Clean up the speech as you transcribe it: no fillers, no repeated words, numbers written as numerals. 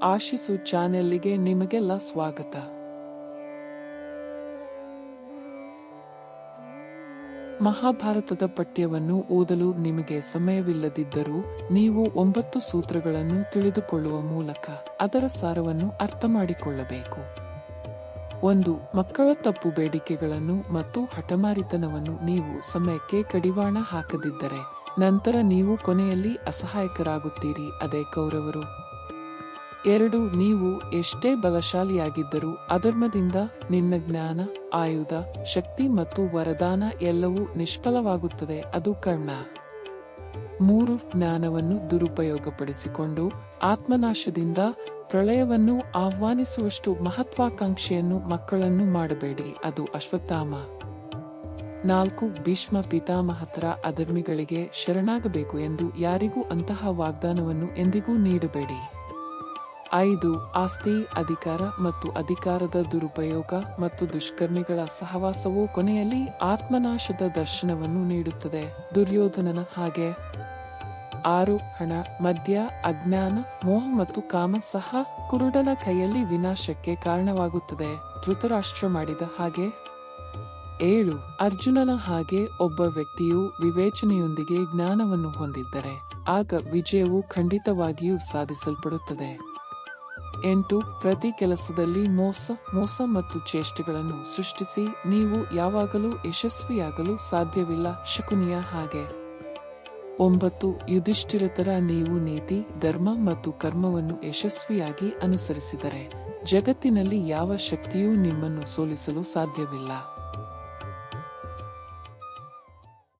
ಆಶಿಸು ಚಾನೆಲ್ಗೆ ನಿಮಗೆಲ್ಲ ಸ್ವಾಗತ. ಮಹಾಭಾರತದ ಪಠ್ಯವನ್ನು ಓದಲು ನಿಮಗೆ ಸಮಯವಿಲ್ಲದಿದ್ದರೂ ನೀವು 9 ಸೂತ್ರಗಳನ್ನು ತಿಳಿದುಕೊಳ್ಳುವ ಮೂಲಕ ಅದರ ಸಾರವನ್ನು ಅರ್ಥಮಾಡಿಕೊಳ್ಳಬೇಕು. 1. ಮಕ್ಕಳ ತಪ್ಪು ಬೇಡಿಕೆಗಳನ್ನು ಮತ್ತು ಹಠಮಾರಿತನವನ್ನು ನೀವು ಸಮಯಕ್ಕೆ ಕಡಿವಾಣ ಹಾಕದಿದ್ದರೆ ನಂತರ ನೀವು ಕೊನೆಯಲ್ಲಿ ಅಸಹಾಯಕರಾಗುತ್ತೀರಿ. ಅದೇ ಕೌರವರು. 2. ನೀವು ಎಷ್ಟೇ ಬಲಶಾಲಿಯಾಗಿದ್ದರೂ ಅಧರ್ಮದಿಂದ ನಿನ್ನ ಜ್ಞಾನ, ಆಯುಧ, ಶಕ್ತಿ ಮತ್ತು ವರದಾನ ಎಲ್ಲವೂ ನಿಷ್ಫಲವಾಗುತ್ತದೆ. ಅದು ಕರ್ಣ. 3. ಜ್ಞಾನವನ್ನು ದುರುಪಯೋಗಪಡಿಸಿಕೊಂಡು ಆತ್ಮನಾಶದಿಂದ ಪ್ರಳಯವನ್ನು ಆಹ್ವಾನಿಸುವಷ್ಟು ಮಹತ್ವಾಕಾಂಕ್ಷೆಯನ್ನು ಮಕ್ಕಳನ್ನು ಮಾಡಬೇಡಿ. ಅದು ಅಶ್ವತ್ಥಾಮ. 4. ಭೀಷ್ಮ ಪಿತಾಮಹತರ ಅಧರ್ಮಿಗಳಿಗೆ ಶರಣಾಗಬೇಕು ಎಂದು ಯಾರಿಗೂ ಅಂತಹ ವಾಗ್ದಾನವನ್ನು ಎಂದಿಗೂ ನೀಡಬೇಡಿ. 5. ಆಸ್ತಿ, ಅಧಿಕಾರ ಮತ್ತು ಅಧಿಕಾರದ ದುರುಪಯೋಗ ಮತ್ತು ದುಷ್ಕರ್ಮಿಗಳ ಸಹವಾಸವು ಕೊನೆಯಲ್ಲಿ ಆತ್ಮನಾಶದ ದರ್ಶನವನ್ನು ನೀಡುತ್ತದೆ, ದುರ್ಯೋಧನನ ಹಾಗೆ. 6. ಹಣ, ಮದ್ಯ, ಅಜ್ಞಾನ, ಮೋಹ ಮತ್ತು ಕಾಮ ಸಹ ಕುರುಡನ ಕೈಯಲ್ಲಿ ವಿನಾಶಕ್ಕೆ ಕಾರಣವಾಗುತ್ತದೆ, ಧೃತರಾಷ್ಟ್ರ ಮಾಡಿದ ಹಾಗೆ. 7. ಅರ್ಜುನನ ಹಾಗೆ ಒಬ್ಬ ವ್ಯಕ್ತಿಯು ವಿವೇಚನೆಯೊಂದಿಗೆ ಜ್ಞಾನವನ್ನು ಹೊಂದಿದ್ದರೆ ಆಗ ವಿಜಯವು ಖಂಡಿತವಾಗಿಯೂ ಸಾಧಿಸಲ್ಪಡುತ್ತದೆ. 8. ಪ್ರತಿ ಕೆಲಸದಲ್ಲಿ ಮೋಸ ಮತ್ತು ಚೇಷ್ಟೆಗಳನ್ನು ಸೃಷ್ಟಿಸಿ ನೀವು ಯಾವಾಗಲೂ ಯಶಸ್ವಿಯಾಗಲು ಸಾಧ್ಯವಿಲ್ಲ, ಶಕುನಿಯ ಹಾಗೆ. 9. ಯುಧಿಷ್ಠಿರತರ ನೀವು ನೀತಿ, ಧರ್ಮ ಮತ್ತು ಕರ್ಮವನ್ನು ಯಶಸ್ವಿಯಾಗಿ ಅನುಸರಿಸಿದರೆ ಜಗತ್ತಿನಲ್ಲಿ ಯಾವ ಶಕ್ತಿಯೂ ನಿಮ್ಮನ್ನು ಸೋಲಿಸಲು ಸಾಧ್ಯವಿಲ್ಲ.